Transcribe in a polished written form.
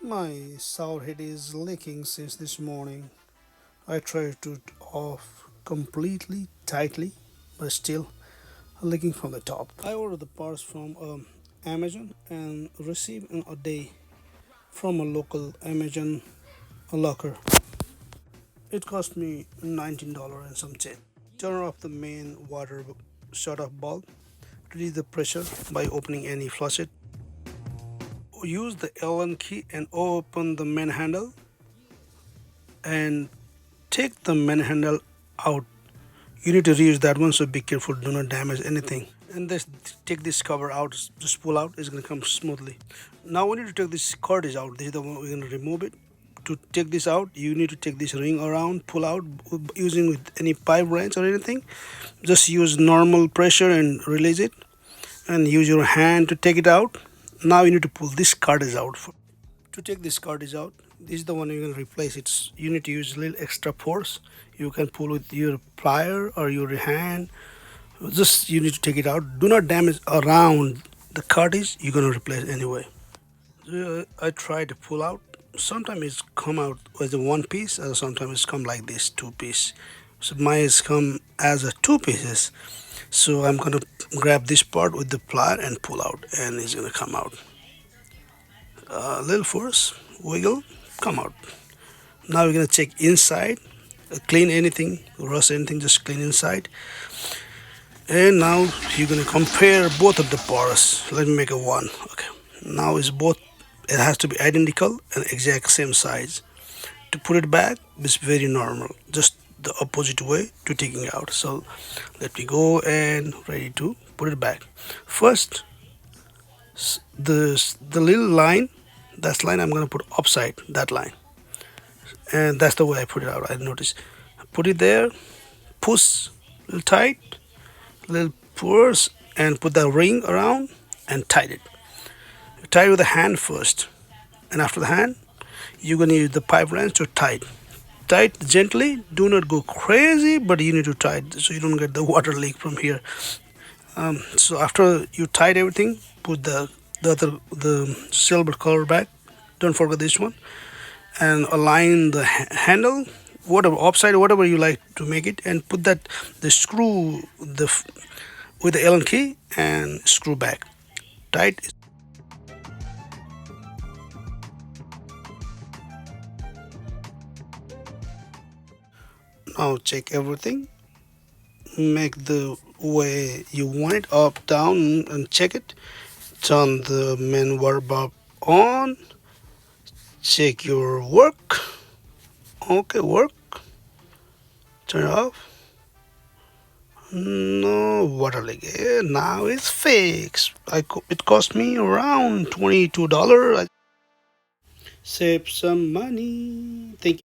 My sour head is leaking since this morning. I tried to off completely tightly, but still leaking from the top. I ordered the parts from Amazon and received in a day from a local Amazon locker. It cost me $19 and some change. Turn off the main water shut-off bulb. Release the pressure by opening any faucet. Use the Allen key and open the main handle and take the main handle out. You need to reuse that one, so be careful, do not damage anything. And this, take this cover out, just pull out, it's going to come smoothly. Now we need to take this cartridge out. This is the one we're going to remove it. To take this out, you need to take this ring around, pull out using with any pipe wrench or anything. Just use normal pressure and release it, and use your hand to take it out. Now you need to pull this cartridge out. To take this cartridge out, this is the one you're going to replace. You need to use a little extra force. You can pull with your plier or your hand. Just you need to take it out. Do not damage around the cartridge. You're going to replace anyway. I try to pull out. Sometimes it's come out as a one piece, and sometimes it's come like this, two piece. So mine has come as a two pieces. So I'm gonna grab this part with the plier and pull out, and it's gonna come out. A little force, wiggle, come out. Now we're gonna check inside, clean anything, rust anything, just clean inside. And now you're gonna compare both of the parts. Let me make a one. Okay. Now it's both. It has to be identical and exact same size. To put it back is very normal. Just the opposite way to taking out. So let me go and ready to put it back. First, the little line, that line I'm gonna put upside that line, and that's the way I put it out. I notice. Put it there, push a little tight, little push, and put the ring around and tight it. Tie it with the hand first, and after the hand, you're gonna use the pipe wrench to tie it. Tie it gently. Do not go crazy, but you need to tie it so you don't get the water leak from here. So after you tied everything, put the silver color back. Don't forget this one, and align the handle, whatever upside, whatever you like to make it, and put that the screw with the Allen key and screw back tight. Now check everything. Make the way you want it, up, down, and check it. Turn the main water bulb on. Check your work. Okay, work. Turn it off. No water leak. Now it's fixed. It cost me around $22. Save some money. Thank you.